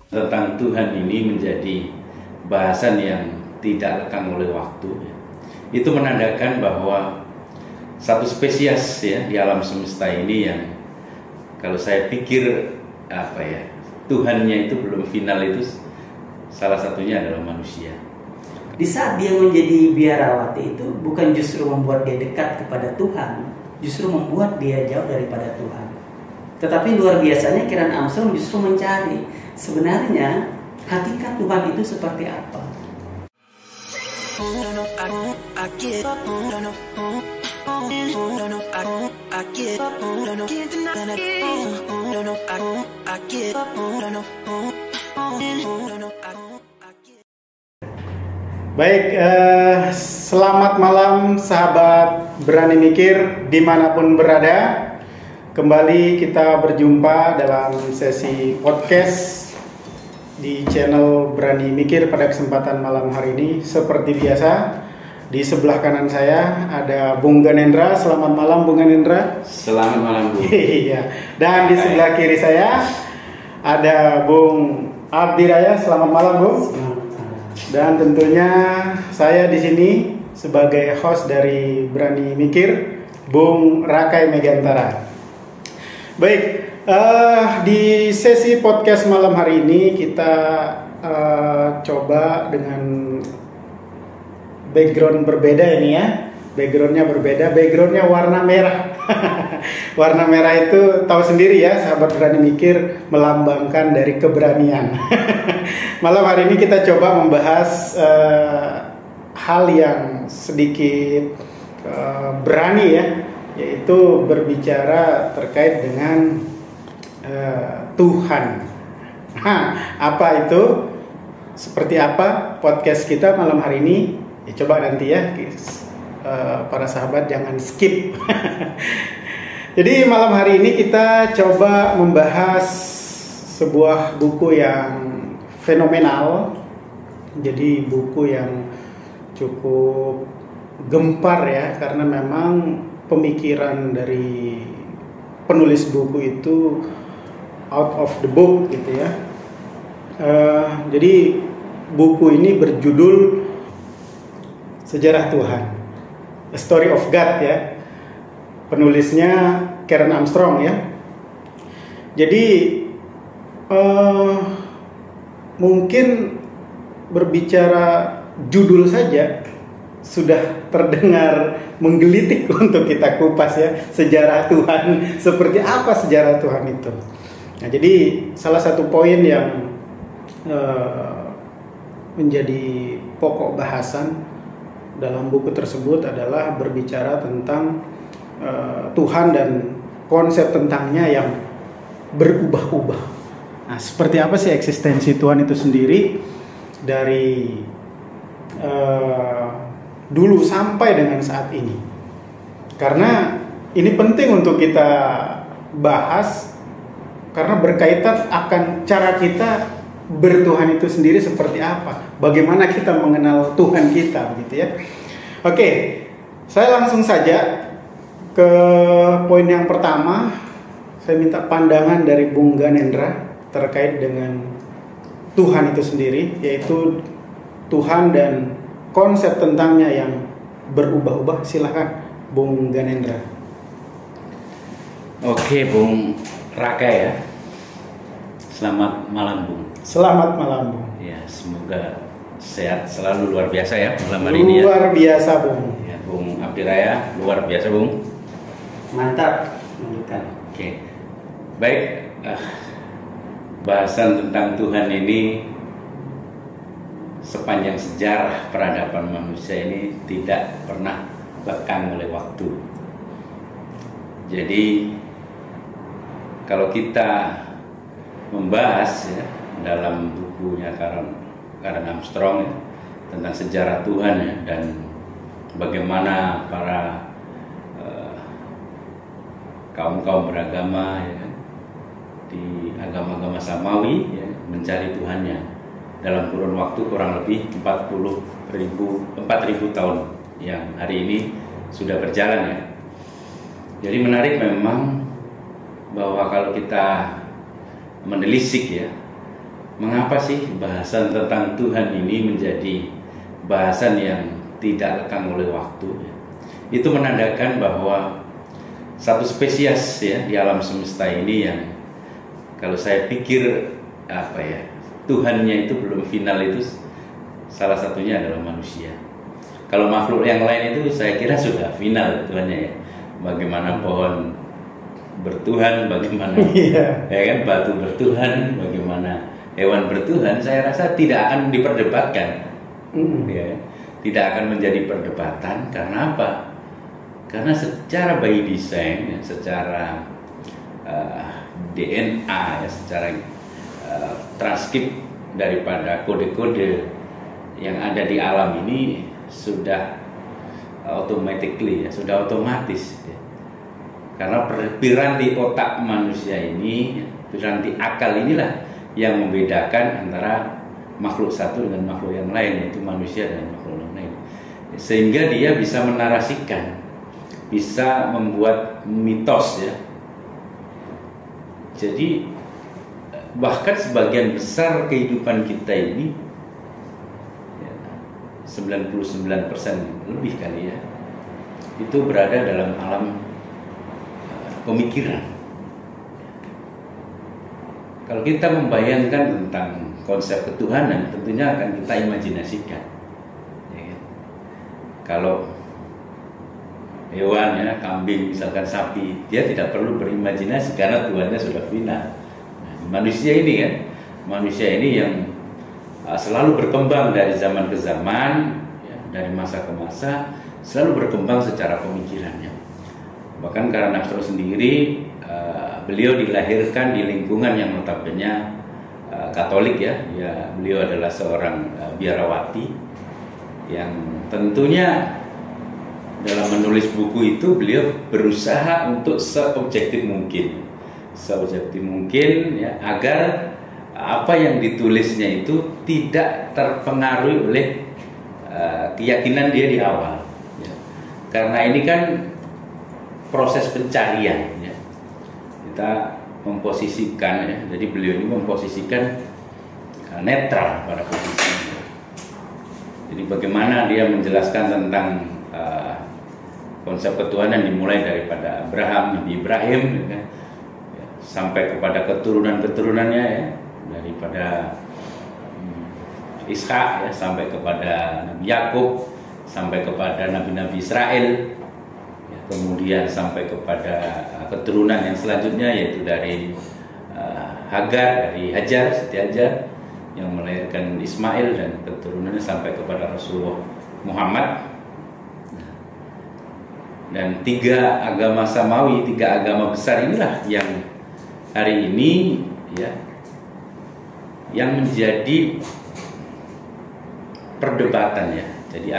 tentang Tuhan ini menjadi bahasan yang tidak lekang oleh waktu. Itu menandakan bahwa satu spesies ya di alam semesta ini yang kalau saya pikir Tuhannya itu belum final, itu salah satunya adalah manusia. Di saat dia menjadi biarawati itu bukan justru membuat dia dekat kepada Tuhan, justru membuat dia jauh daripada Tuhan. Tetapi luar biasanya Karen Armstrong justru mencari sebenarnya hakikat Tuhan itu seperti apa. Baik, selamat malam sahabat Berani Mikir dimanapun berada. Kembali kita berjumpa dalam sesi podcast di channel Berani Mikir pada kesempatan malam hari ini. Seperti biasa, di sebelah kanan saya ada Bung Ganendra. Selamat malam Bung Ganendra. Selamat malam Bung. Iya. Dan di sebelah kiri saya ada Bung Abdi Raya. Selamat malam Bung. Dan tentunya saya di sini sebagai host dari Berani Mikir, Bung Rakai Megantara. Baik, di sesi podcast malam hari ini kita coba dengan background berbeda ini ya. Backgroundnya berbeda, backgroundnya warna merah. Warna merah itu tahu sendiri ya, sahabat Berani Mikir, melambangkan dari keberanian. Malam hari ini kita coba membahas hal yang sedikit berani ya, yaitu berbicara terkait dengan Tuhan. Apa itu? Seperti apa podcast kita malam hari ini? Ya, coba nanti ya, para sahabat jangan skip. Jadi malam hari ini kita coba membahas sebuah buku yang fenomenal. Jadi buku yang cukup gempar ya, karena memang pemikiran dari penulis buku itu out of the book gitu ya. Jadi buku ini berjudul Sejarah Tuhan, A Story of God ya. Penulisnya Karen Armstrong ya. Jadi mungkin berbicara judul saja sudah terdengar menggelitik untuk kita kupas ya, sejarah Tuhan. Seperti apa sejarah Tuhan itu? Nah, jadi salah satu poin yang menjadi pokok bahasan dalam buku tersebut adalah berbicara tentang Tuhan dan konsep tentangnya yang berubah-ubah. Nah, seperti apa sih eksistensi Tuhan itu sendiri dari dulu sampai dengan saat ini? Karena ini penting untuk kita bahas karena berkaitan akan cara kita bertuhan itu sendiri seperti apa, bagaimana kita mengenal Tuhan kita, begitu ya. Oke, saya langsung saja ke poin yang pertama. Saya minta pandangan dari Bung Ganendra terkait dengan Tuhan itu sendiri, yaitu Tuhan dan konsep tentangnya yang berubah-ubah. Silakan Bung Ganendra. Oke Bung Raka ya. Selamat malam Bung. Selamat malam Bung. Ya, semoga sehat selalu, luar biasa ya malam hari ini ya. Luar biasa Bung. Ya, Bung Abdi Raya, luar biasa Bung. Mantap, lanjutkan. Oke. Baik, bahasan tentang Tuhan ini sepanjang sejarah peradaban manusia ini tidak pernah lekang oleh waktu. Jadi kalau kita membahas ya dalam bukunya Karen Armstrong ya, tentang sejarah Tuhan ya, dan bagaimana para kaum beragama ya, di agama-agama Samawi ya, mencari Tuhannya dalam kurun waktu kurang lebih 4.000 tahun yang hari ini sudah berjalan ya. Jadi menarik memang bahwa kalau kita menelisik ya mengapa sih bahasan tentang Tuhan ini menjadi bahasan yang tidak lekang oleh waktu? Itu menandakan bahwa satu spesies ya di alam semesta ini yang kalau saya pikir Tuhannya itu belum final, itu salah satunya adalah manusia. Kalau makhluk yang lain itu saya kira sudah final Tuhannya ya. Bagaimana pohon bertuhan, bagaimana ya kan batu bertuhan, bagaimana hewan bertuhan, saya rasa tidak akan diperdebatkan. Ya, tidak akan menjadi perdebatan. Karena apa? Karena secara by design, ya, secara DNA, ya, secara transkrip daripada kode-kode yang ada di alam ini sudah automatically, ya, sudah otomatis. Ya. Karena piranti otak manusia ini, piranti akal inilah yang membedakan antara makhluk satu dengan makhluk yang lain, yaitu manusia dan makhluk yang lain. Sehingga dia bisa menarasikan, bisa membuat mitos ya. Jadi bahkan sebagian besar kehidupan kita ini 99% lebih kali ya, itu berada dalam alam pemikiran. Kalau kita membayangkan tentang konsep ketuhanan, tentunya akan kita imajinasikan. Ya kan? Kalau hewan ya, kambing misalkan sapi, dia tidak perlu berimajinasi karena Tuhannya sudah final. Nah, manusia ini kan, manusia ini yang selalu berkembang dari zaman ke zaman, ya, dari masa ke masa, selalu berkembang secara pemikirannya. Bahkan karena Armstrong sendiri, beliau dilahirkan di lingkungan yang notabene Katolik ya. Beliau adalah seorang biarawati yang tentunya dalam menulis buku itu beliau berusaha untuk seobjektif mungkin ya, agar apa yang ditulisnya itu tidak terpengaruhi oleh keyakinan dia di awal ya. Karena ini kan proses pencarian ya. Kita memposisikan ya, jadi beliau ini memposisikan netral pada posisinya. Jadi bagaimana dia menjelaskan tentang konsep ketuhanan dimulai daripada Abraham, Nabi Ibrahim ya, kan? Ya, sampai kepada keturunan-keturunannya ya, daripada Ishak ya, sampai kepada Nabi Yakub, sampai kepada nabi-nabi Israel ya, kemudian sampai kepada keturunan yang selanjutnya, yaitu dari Hagar, dari Hajar, Siti Hajar yang melahirkan Ismail, dan keturunannya sampai kepada Rasulullah Muhammad. Dan tiga agama samawi, tiga agama besar inilah yang hari ini ya, yang menjadi perdebatan ya. Jadi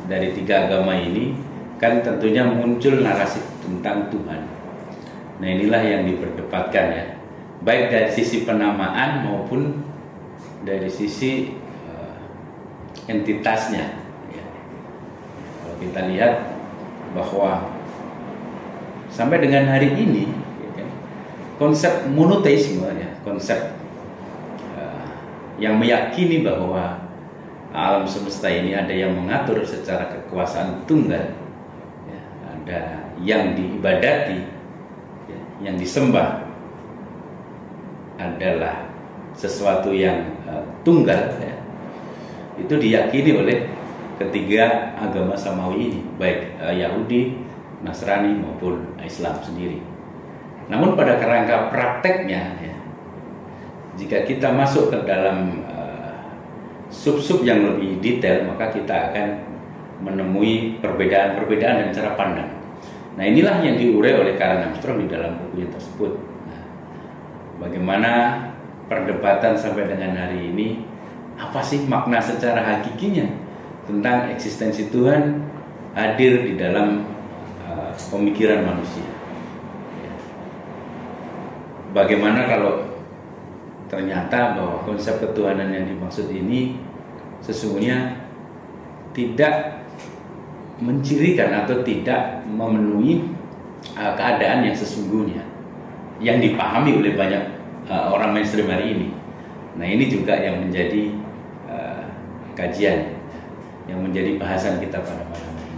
dari tiga agama ini kan tentunya muncul narasi tentang Tuhan. Nah inilah yang diperdebatkan ya, baik dari sisi penamaan maupun dari sisi entitasnya ya. Kalau kita lihat bahwa sampai dengan hari ini ya kan, konsep monoteisme ya, konsep yang meyakini bahwa alam semesta ini ada yang mengatur secara kekuasaan tunggal ya, ada yang diibadati ya, yang disembah adalah sesuatu yang tunggal ya, itu diyakini oleh ketiga agama samawi ini, baik Yahudi, Nasrani maupun Islam sendiri. Namun pada kerangka prakteknya ya, jika kita masuk ke dalam sub-sub yang lebih detail, maka kita akan menemui perbedaan-perbedaan dan cara pandang. Nah inilah yang diurai oleh Karen Armstrong di dalam bukunya tersebut. Nah, bagaimana perdebatan sampai dengan hari ini, apa sih makna secara hakikinya tentang eksistensi Tuhan hadir di dalam pemikiran manusia. Bagaimana kalau ternyata bahwa konsep ketuhanan yang dimaksud ini sesungguhnya tidak mencirikan atau tidak memenuhi keadaan yang sesungguhnya yang dipahami oleh banyak orang mainstream hari ini. Nah, ini juga yang menjadi kajian, yang menjadi bahasan kita pada malam ini.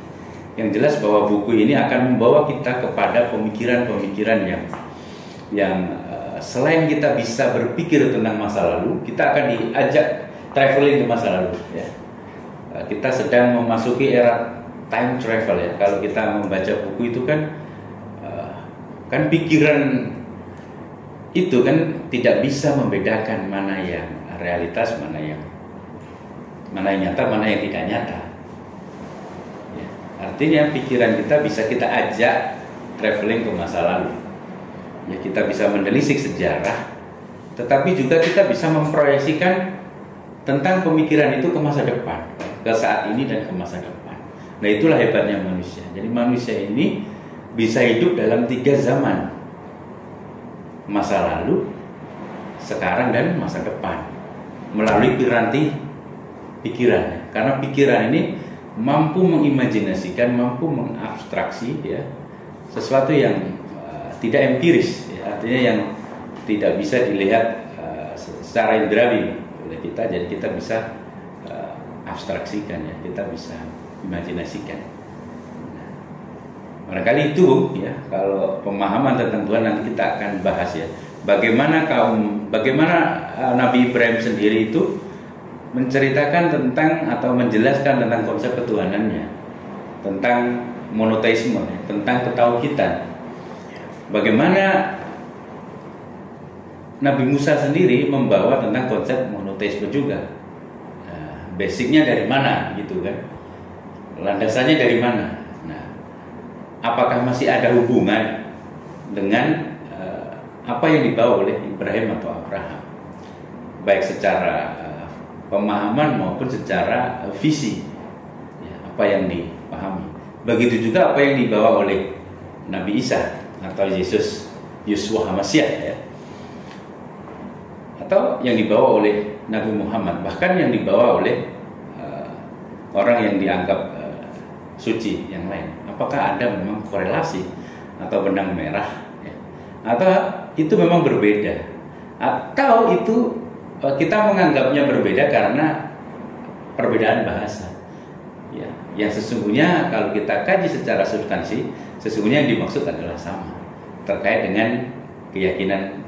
Yang jelas bahwa buku ini akan membawa kita kepada pemikiran-pemikiran yang selain kita bisa berpikir tentang masa lalu, kita akan diajak traveling ke masa lalu. Ya. Kita sedang memasuki era time travel ya. Kalau kita membaca buku itu kan pikiran itu kan tidak bisa membedakan mana yang realitas, mana yang nyata, mana yang tidak nyata. Ya. Artinya pikiran kita bisa kita ajak traveling ke masa lalu. Ya, kita bisa menelisik sejarah, tetapi juga kita bisa memproyeksikan tentang pemikiran itu ke masa depan, ke saat ini dan ke masa depan. Nah, itulah hebatnya manusia. Jadi manusia ini bisa hidup dalam 3 zaman, masa lalu, sekarang, dan masa depan, melalui piranti pikiran. Karena pikiran ini mampu mengimajinasikan, mampu mengabstraksi ya, sesuatu yang tidak empiris ya, artinya yang tidak bisa dilihat secara indrawi oleh kita. Jadi kita bisa abstraksikan ya, kita bisa imajinasikan. Nah, barangkali itu ya, kalau pemahaman tentang Tuhan nanti kita akan bahas ya, bagaimana Nabi Ibrahim sendiri itu menceritakan tentang atau menjelaskan tentang konsep ketuhanannya, tentang monoteisme, tentang ketauhidan. Bagaimana Nabi Musa sendiri membawa tentang konsep monoteisme juga. Nah, basicnya dari mana gitu kan? Landasannya dari mana? Nah, apakah masih ada hubungan dengan apa yang dibawa oleh Ibrahim atau Abraham, baik secara pemahaman maupun secara visi ya, apa yang dipahami. Begitu juga apa yang dibawa oleh Nabi Isa atau Yesus, Yeshua HaMashiach ya, atau yang dibawa oleh Nabi Muhammad, bahkan yang dibawa oleh orang yang dianggap suci yang lain. Apakah ada memang korelasi atau benang merah ya? Atau itu memang berbeda, atau itu kita menganggapnya berbeda karena perbedaan bahasa ya, yang sesungguhnya kalau kita kaji secara substansi, sesungguhnya yang dimaksud adalah sama, terkait dengan keyakinan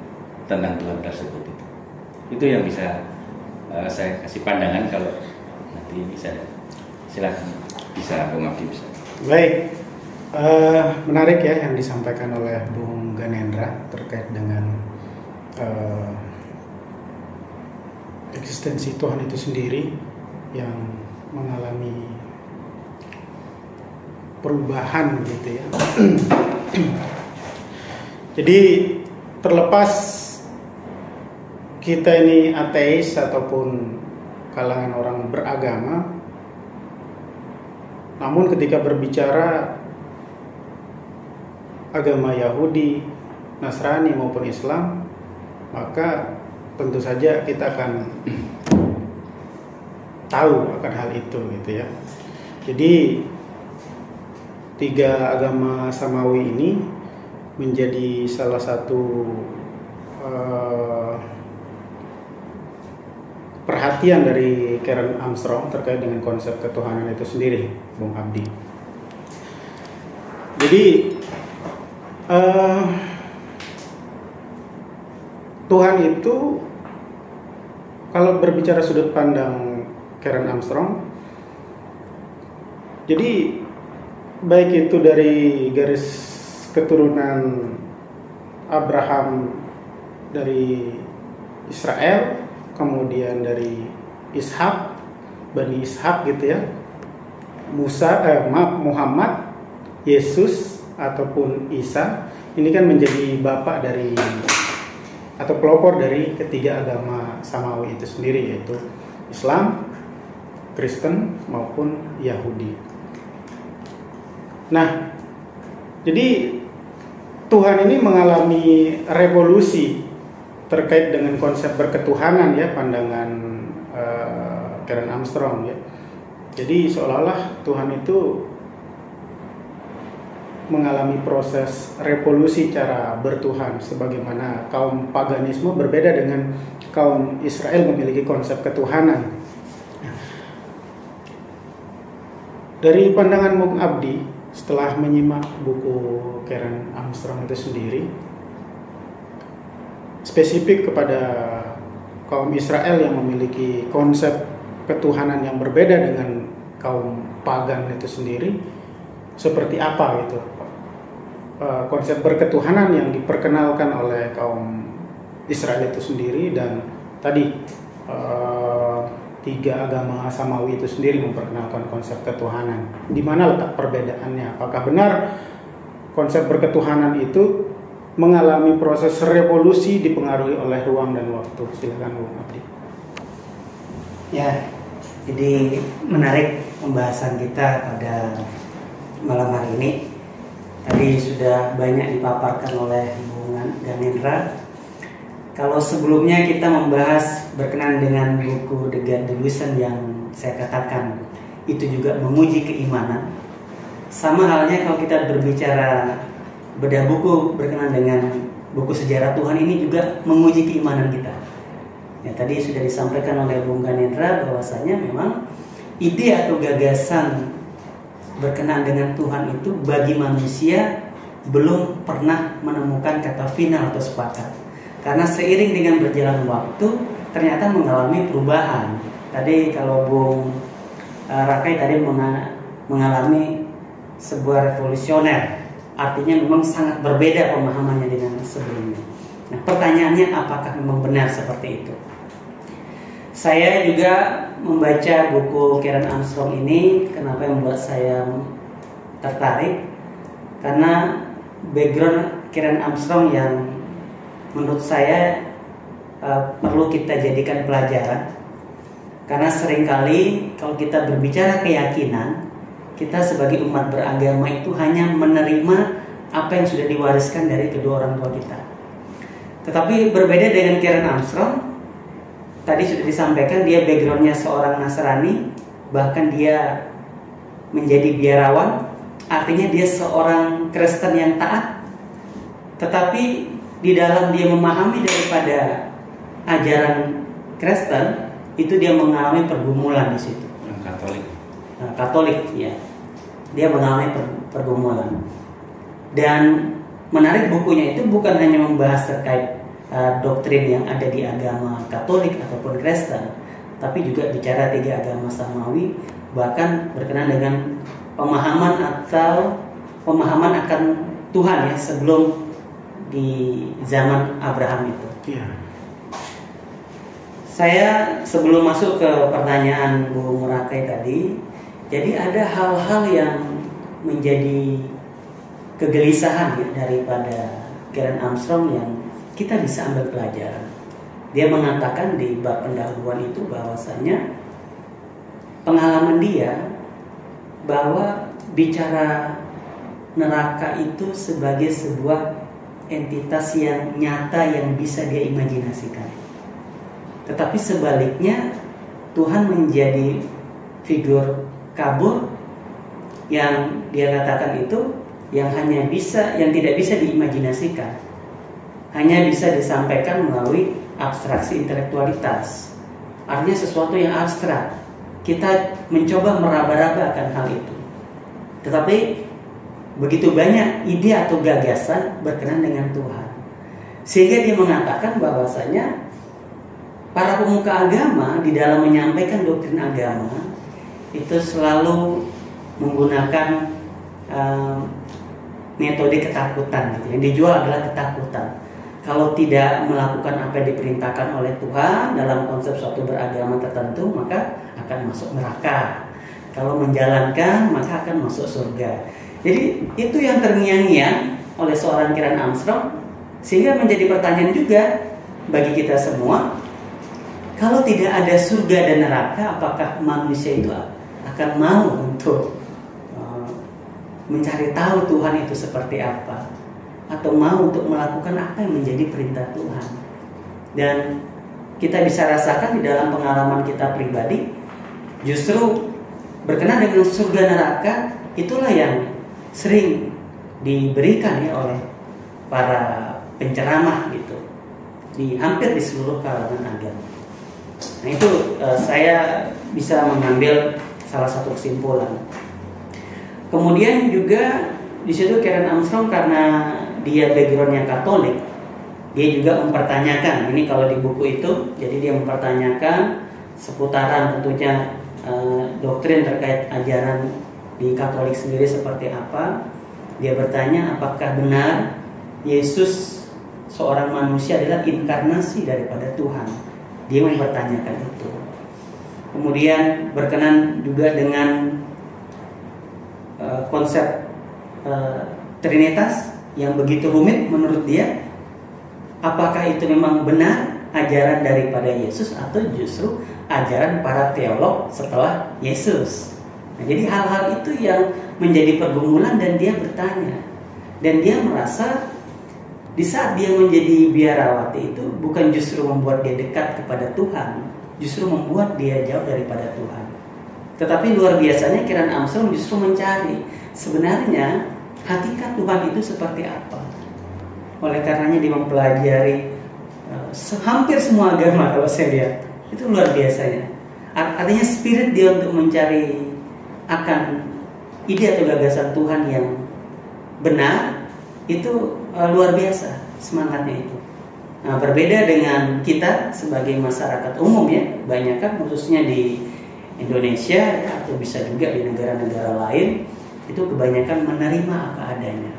tentang Tuhan tersebut. Itu yang bisa saya kasih pandangan. Kalau nanti bisa, silakan bisa Bung Abdi bisa. Baik, menarik ya yang disampaikan oleh Bung Ganendra terkait dengan eksistensi Tuhan itu sendiri yang mengalami perubahan gitu ya. Jadi terlepas kita ini ateis ataupun kalangan orang beragama, namun ketika berbicara agama Yahudi, Nasrani maupun Islam, maka tentu saja kita akan tahu akan hal itu gitu ya. Jadi 3 agama samawi ini menjadi salah satu perhatian dari Karen Armstrong terkait dengan konsep ketuhanan itu sendiri, Bung Abdi. Jadi Tuhan itu, kalau berbicara sudut pandang Karen Armstrong, jadi baik itu dari garis keturunan Abraham dari Israel, kemudian dari Ishak, Bani Ishak gitu ya, Muhammad, Yesus ataupun Isa, ini kan menjadi bapak dari atau pelopor dari ketiga agama samawi itu sendiri, yaitu Islam, Kristen maupun Yahudi. Nah, jadi Tuhan ini mengalami revolusi terkait dengan konsep berketuhanan ya, pandangan Karen Armstrong ya. Jadi seolah-olah Tuhan itu mengalami proses revolusi cara bertuhan, sebagaimana kaum paganisme berbeda dengan kaum Israel memiliki konsep ketuhanan. Dari pandangan Bung Abdi, setelah menyimak buku Karen Armstrong itu sendiri, spesifik kepada kaum Israel yang memiliki konsep ketuhanan yang berbeda dengan kaum pagan itu sendiri, seperti apa gitu konsep berketuhanan yang diperkenalkan oleh kaum Israel itu sendiri, dan tadi tiga agama Samawi itu sendiri memperkenalkan konsep ketuhanan. Di mana letak perbedaannya? Apakah benar konsep berketuhanan itu mengalami proses revolusi dipengaruhi oleh ruang dan waktu? Silakan Bung Abdi. Ya, jadi menarik pembahasan kita pada malam hari ini. Tadi sudah banyak dipaparkan oleh Bung Ganendra. Kalau sebelumnya kita membahas berkenaan dengan buku The God Delusion yang saya katakan itu juga menguji keimanan. Sama halnya kalau kita berbicara bedah buku berkenaan dengan buku sejarah Tuhan, ini juga menguji keimanan kita. Ya, tadi sudah disampaikan oleh Bung Ganendra bahwasanya memang ide atau gagasan berkenaan dengan Tuhan itu bagi manusia belum pernah menemukan kata final atau sepakat. Karena seiring dengan berjalan waktu ternyata mengalami perubahan. Tadi kalau Bung Rakai tadi mengalami sebuah revolusioner, artinya memang sangat berbeda pemahamannya dengan sebelumnya. Nah, pertanyaannya apakah memang benar seperti itu? Saya juga membaca buku Karen Armstrong ini. Kenapa yang membuat saya tertarik? Karena background Karen Armstrong yang menurut saya perlu kita jadikan pelajaran. Karena seringkali kalau kita berbicara keyakinan, kita sebagai umat beragama itu hanya menerima apa yang sudah diwariskan dari kedua orang tua kita. Tetapi berbeda dengan Karen Armstrong, tadi sudah disampaikan dia backgroundnya seorang Nasrani, bahkan dia menjadi biarawan, artinya dia seorang Kristen yang taat. Tetapi di dalam dia memahami daripada ajaran Kristen, itu dia mengalami pergumulan di situ. Katolik, ya. Dia mengalami pergumulan. Dan menarik, bukunya itu bukan hanya membahas terkait doktrin yang ada di agama Katolik ataupun Kristen, tapi juga bicara tiga agama Samawi, bahkan berkenaan dengan pemahaman akan Tuhan ya sebelum di zaman Abraham itu. Iya. Saya sebelum masuk ke pertanyaan Bung Rakai tadi, jadi ada hal-hal yang menjadi kegelisahan ya, daripada Karen Armstrong yang kita bisa ambil pelajaran. Dia mengatakan di bab pendahuluan itu bahwasanya pengalaman dia bahwa bicara neraka itu sebagai sebuah entitas yang nyata yang bisa dia imajinasikan. Tetapi sebaliknya Tuhan menjadi figur kabur yang dia katakan itu yang tidak bisa diimajinasikan, hanya bisa disampaikan melalui abstraksi intelektualitas. Artinya sesuatu yang abstrak. Kita mencoba meraba-raba akan hal itu. Tetapi begitu banyak ide atau gagasan berkenaan dengan Tuhan, sehingga dia mengatakan bahwasanya para pemuka agama di dalam menyampaikan doktrin agama itu selalu menggunakan metode ketakutan gitu. Yang dijual adalah ketakutan. Kalau tidak melakukan apa yang diperintahkan oleh Tuhan dalam konsep suatu beragama tertentu, maka akan masuk neraka. Kalau menjalankan, maka akan masuk surga. Jadi itu yang terngiang-ngiang oleh seorang Karen Armstrong, sehingga menjadi pertanyaan juga bagi kita semua. Kalau tidak ada surga dan neraka, apakah manusia itu akan mau untuk mencari tahu Tuhan itu seperti apa, atau mau untuk melakukan apa yang menjadi perintah Tuhan? Dan kita bisa rasakan di dalam pengalaman kita pribadi, justru berkenaan dengan surga neraka itulah yang sering diberikan ya oleh para penceramah gitu hampir di seluruh kalangan agama. Nah itu saya bisa mengambil salah satu kesimpulan. Kemudian juga di situ Karen Armstrong karena dia backgroundnya Katolik, dia juga mempertanyakan ini kalau di buku itu, jadi dia mempertanyakan seputaran tentunya doktrin terkait ajaran di Katolik sendiri seperti apa. Dia bertanya apakah benar Yesus seorang manusia adalah inkarnasi daripada Tuhan. Dia mempertanyakan itu. Kemudian berkenan juga dengan konsep Trinitas yang begitu rumit menurut dia. Apakah itu memang benar ajaran daripada Yesus atau justru ajaran para teolog setelah Yesus? Nah, jadi hal-hal itu yang menjadi pergumulan dan dia bertanya. Dan dia merasa di saat dia menjadi biarawati itu bukan justru membuat dia dekat kepada Tuhan, justru membuat dia jauh daripada Tuhan. Tetapi luar biasanya Karen Armstrong justru mencari sebenarnya hakikat Tuhan itu seperti apa. Oleh karenanya dia mempelajari hampir semua agama kalau saya lihat. Itu luar biasanya. Artinya spirit dia untuk mencari akan ide atau gagasan Tuhan yang benar itu luar biasa semangatnya itu. Nah, berbeda dengan kita sebagai masyarakat umum ya, banyak kan khususnya di Indonesia ya, atau bisa juga di negara-negara lain itu kebanyakan menerima apa adanya.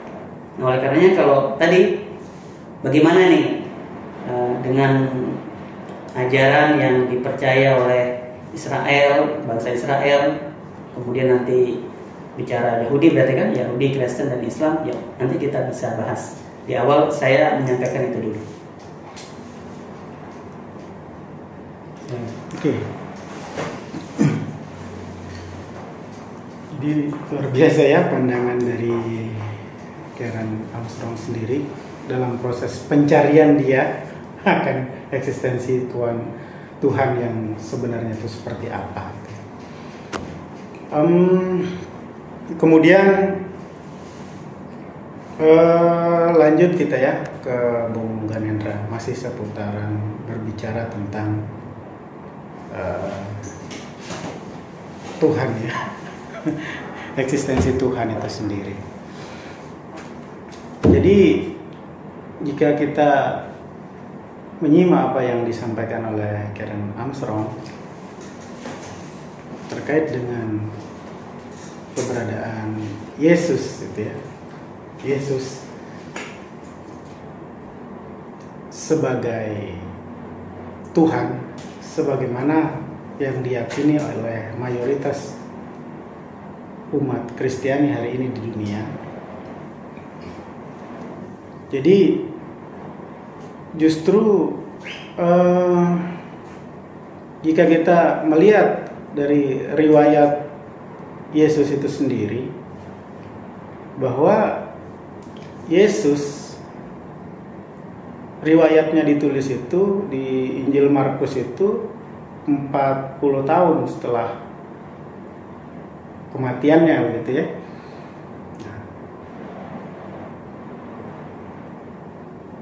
Nah, oleh karenanya kalau tadi bagaimana nih dengan ajaran yang dipercaya oleh Israel, bangsa Israel, kemudian nanti bicara Yahudi berarti kan Yahudi, Kristen dan Islam, ya nanti kita bisa bahas. Di awal saya menyampaikan itu dulu. Oke. Jadi luar biasa ya pandangan dari Karen Armstrong sendiri dalam proses pencarian dia akan eksistensi Tuhan yang sebenarnya itu seperti apa. Kemudian lanjut kita ya ke Bung Ganendra, masih seputaran berbicara tentang Tuhan ya, eksistensi Tuhan itu sendiri. Jadi jika kita menyimak apa yang disampaikan oleh Karen Armstrong terkait dengan keberadaan Yesus gitu ya, Yesus sebagai Tuhan sebagaimana yang diyakini oleh mayoritas umat Kristiani hari ini di dunia. Jadi justru jika kita melihat dari riwayat Yesus itu sendiri, bahwa Yesus riwayatnya ditulis itu di Injil Markus itu 40 tahun setelah kematiannya begitu ya.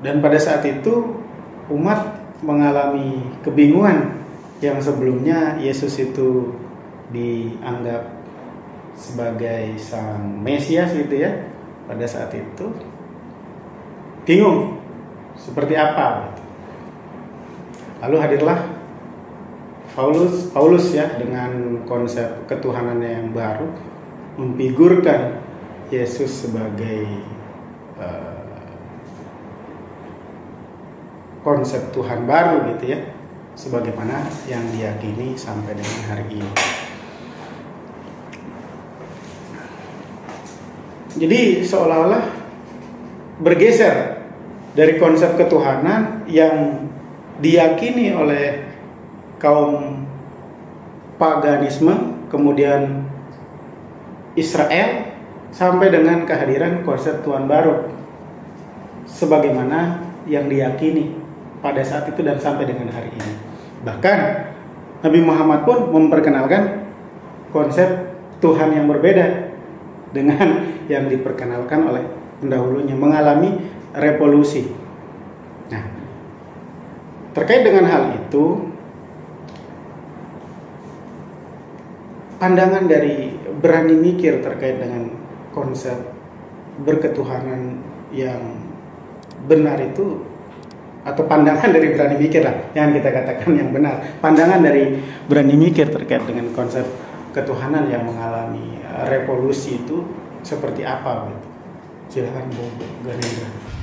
Dan pada saat itu umat mengalami kebingungan yang sebelumnya Yesus itu dianggap sebagai sang Mesias gitu ya. Pada saat itu bingung seperti apa gitu. Lalu hadirlah Paulus ya dengan konsep ketuhanannya yang baru, memfigurkan Yesus sebagai konsep Tuhan baru gitu ya, sebagaimana yang diyakini sampai dengan hari ini. Jadi seolah-olah bergeser dari konsep ketuhanan yang diyakini oleh kaum paganisme, kemudian Israel, sampai dengan kehadiran konsep Tuhan baru sebagaimana yang diyakini pada saat itu dan sampai dengan hari ini. Bahkan Nabi Muhammad pun memperkenalkan konsep Tuhan yang berbeda dengan yang diperkenalkan oleh pendahulunya mengalami revolusi. Nah, terkait dengan hal itu, pandangan dari berani mikir terkait dengan konsep berketuhanan yang benar itu, atau pandangan dari berani mikir lah, jangan kita katakan yang benar, pandangan dari berani mikir terkait dengan konsep ketuhanan yang mengalami revolusi itu seperti apa? Silakan Bu Ganendra.